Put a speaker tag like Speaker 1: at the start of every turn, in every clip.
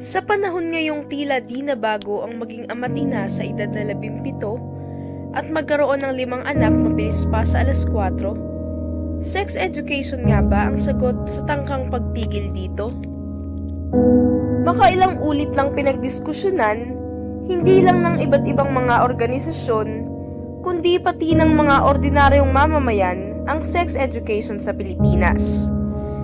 Speaker 1: Sa panahon ngayong tila di na bago ang maging ama't ina sa edad na 17 at magkaroon ng 5 anak mabilis pa sa 4, sex education nga ba ang sagot sa tangkang pagpigil dito? Makailang ulit lang pinagdiskusyonan, hindi lang ng iba't ibang mga organisasyon, kundi pati ng mga ordinaryong mamamayan ang sex education sa Pilipinas.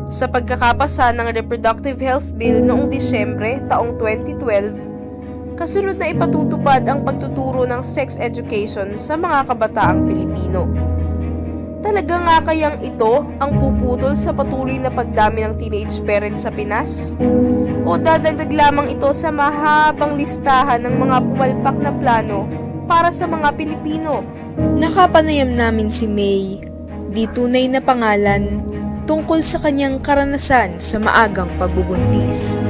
Speaker 1: Sa pagkakapasa ng Reproductive Health Bill noong Disyembre taong 2012, kasunod na ipatutupad ang pagtuturo ng sex education sa mga kabataang Pilipino. Talaga nga kayang ito ang puputol sa patuloy na pagdami ng teenage parents sa Pinas? O dadagdag lamang ito sa mahabang listahan ng mga pumalpak na plano para sa mga Pilipino? Nakapanayam namin si May, di tunay na pangalan, tungkol sa kanyang karanasan sa maagang pagbubuntis.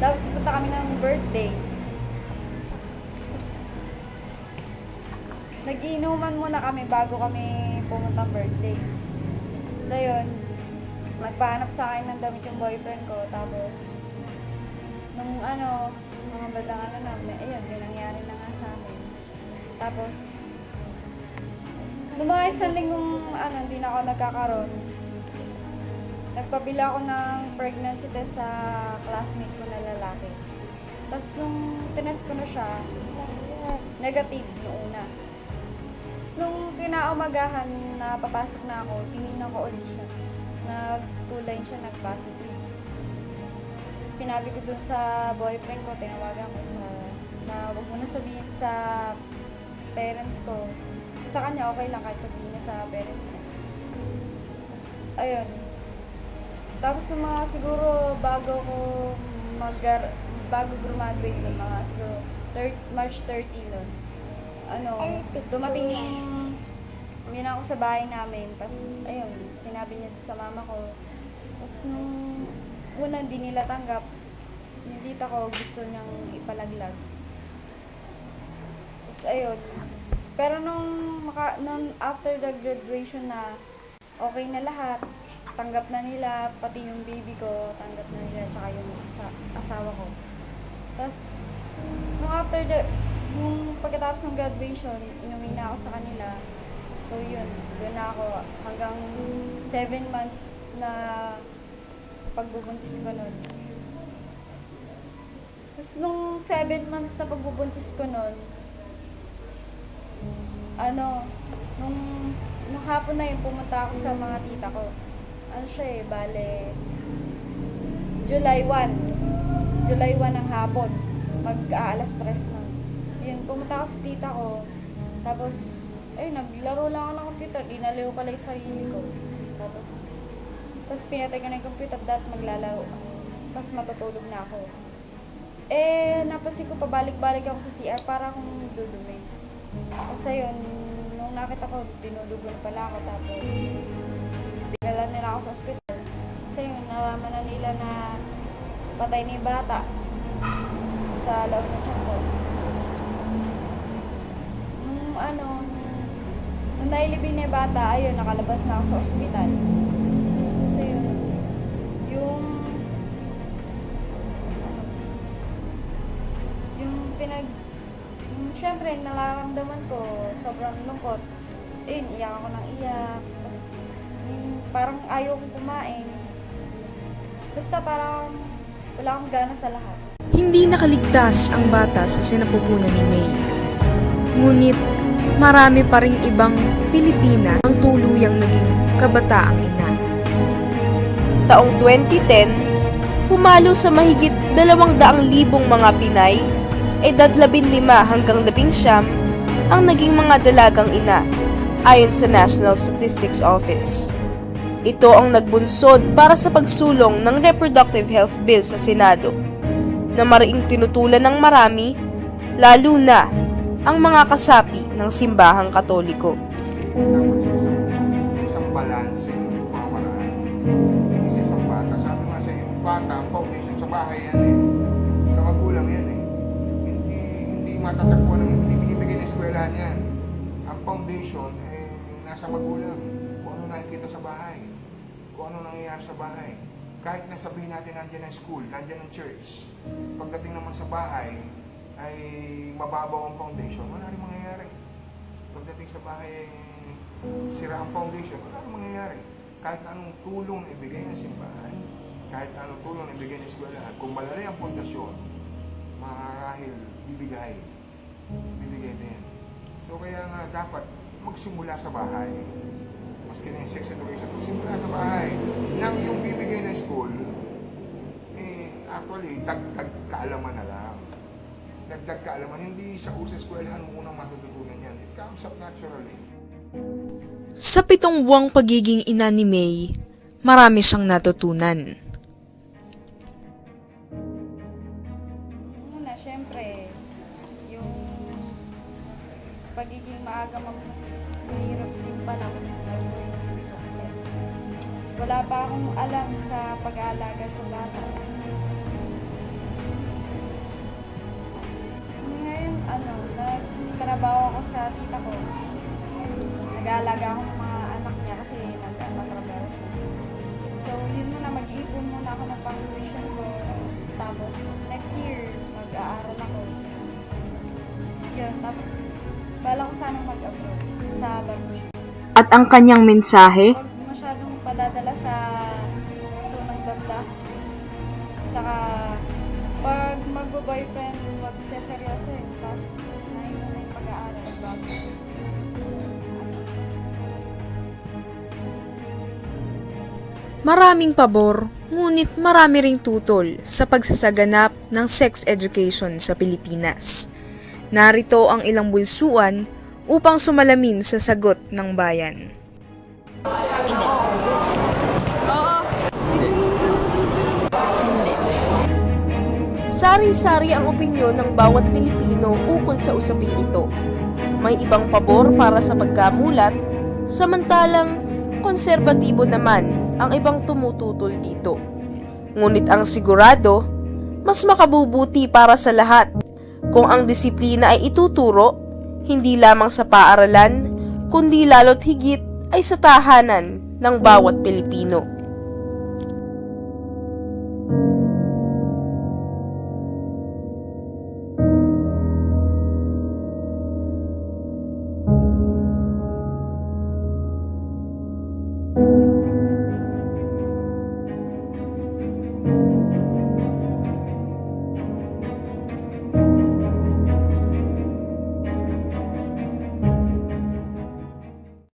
Speaker 2: Dapat pupunta kami ng birthday. Nagiinuman muna kami bago kami pumunta ng birthday. So yun, nagpahanap sa akin ng damit yung boyfriend ko. Tapos, nung mga badang namin, ayun, may nangyari na nga sa amin. Tapos, nung mga isang linggong hindi na ako nagkakaroon, nagpabila ako ng pregnancy test sa classmate ko na lalaki. Tapos nung tinest ko na siya, negative noong una. Tapos nung kinaumagahan na papasok na ako, tinignan ko ulit siya. Nag-2 line siya, nag-positive. Sinabi ko dun sa boyfriend ko, tinawagan ko na wag mo na sabihin sa parents ko. Sa kanya, okay lang kahit sabihin niya sa parents niya. Tapos, ayun. Tapos mga siguro bago graduate nun, mga siguro March 30 nun. Dumating yun ako sa bahay namin. Tapos, ayun, sinabi niya sa mama ko. Tapos, nung una, hindi nila tanggap. Yung tita ko, gusto niyang ipalaglag. Tapos, ayun. Pero nung after the graduation na okay na lahat, tanggap na nila, pati yung baby ko, tanggap na nila, tsaka yung asawa ko. Tapos, nung pagkatapos ng graduation, inuwi na ako sa kanila. So yun, doon na ako hanggang 7 months na pagbubuntis ko nun. Tapos nung 7 months na pagbubuntis ko nun, nung hapon na yun, pumunta ako sa mga tita ko. Bale, July 1 ng hapon, mag-aalas 3 na. Yun, pumunta ako sa tita ko, tapos, naglaro lang ako ng computer, dinaliw ko lang yung sarili ko. Tapos pinatay ko na yung computer, dahil maglalaro. Tapos matutulog na ako. Napansin ko, pabalik-balik ako sa CR para akong dudumi. Tapos ayun, nung nakita ko, dinudugon pala ako, tapos dinala nila ako sa ospital. Kasi yun, nalaman na nila na patay na yung bata sa loob ng tiyan ko. Nung nailibing na yung bata, ayun, nakalabas na ako sa ospital. Kasi yun, siyempre, nararamdaman ko, sobrang lungkot. Iyak ako ng iyak. Tapos, parang ayaw kong kumain. Basta parang wala akong gana sa lahat.
Speaker 1: Hindi nakaligtas ang bata sa sinapupunan ni May. Ngunit, marami pa ring ibang Pilipina ang tuluyang naging kabataang ina. Taong 2010, pumalo sa mahigit 200,000 mga Pinay, edad 15 hanggang 19 ang naging mga dalagang ina, ayon sa National Statistics Office. Ito ang nagbunsod para sa pagsulong ng Reproductive Health Bill sa Senado, na mariing tinutulan ng marami, lalo na ang mga kasapi ng simbahang Katoliko.
Speaker 3: Isang balanse yung pamaraan. Isa isang bata. Sabi nga sa yung bata, ang foundation sa bahay yan eh. Sa magulang yan eh. Hindi matatakbuhan ng hindi binibigay ng eskwelahan yan. Ang foundation nasa magulang. Kung ano nakikita sa bahay. Kung kung ano nangyayari sa bahay. Kahit na sabihin natin nandiyan ang school, nandiyan ang church, pagdating naman sa bahay, ay mababaw ang foundation, wala rin mangyayari. Pagdating sa bahay, sira ang foundation, wala rin mangyayari. Kahit anong tulong na ibigay ng simbahan, kahit anong tulong na ibigay ng eskwelahan, kung malalay ang pundasyon, marahil bibigay din. So kaya nga dapat magsimula sa bahay. Maski na yung sex education, magsimula sa bahay. Nang yung bibigay ng school, actually, dagdag kaalaman na lang. Dagdag kaalaman, hindi sa eskwelahan mo unang matututunan yan. It comes up naturally.
Speaker 1: Sa 7 buwang pagiging ina ni May, marami siyang natutunan.
Speaker 2: Una, syempre, yung pagiging maaga magbuntis, mahirap din pala kung kasi wala pa akong alam sa pag-aalaga sa bata. Ngayon, nagtrabaho ako sa tita ko. Nag-aalaga ako ng mga anak niya kasi nagtatrabaho siya. So, yun muna, mag-iipon muna ako ng pang-tuition ko. Tapos, next year, mag-aaral ako. Yun, tapos, bala ko sanang mag-abroad sa barbershop.
Speaker 1: At ang kanyang mensahe?
Speaker 2: Huwag masyadong padadala sa gusto ng damda. Saka, pag magbo-boyfriend, wag seryoso eh. Tapos, unahin mo na yung pag-aaral bago.
Speaker 1: Maraming pabor, ngunit marami ring tutol sa pagsasaganap ng sex education sa Pilipinas. Narito ang ilang bulsuan upang sumalamin sa sagot ng bayan. Sari-sari ang opinyon ng bawat Pilipino ukol sa usaping ito. May ibang pabor para sa pagkamulat, samantalang konserbatibo naman ang ibang tumututol dito. Ngunit ang sigurado, mas makabubuti para sa lahat kung ang disiplina ay ituturo, hindi lamang sa paaralan, kundi lalo't higit ay sa tahanan ng bawat Pilipino.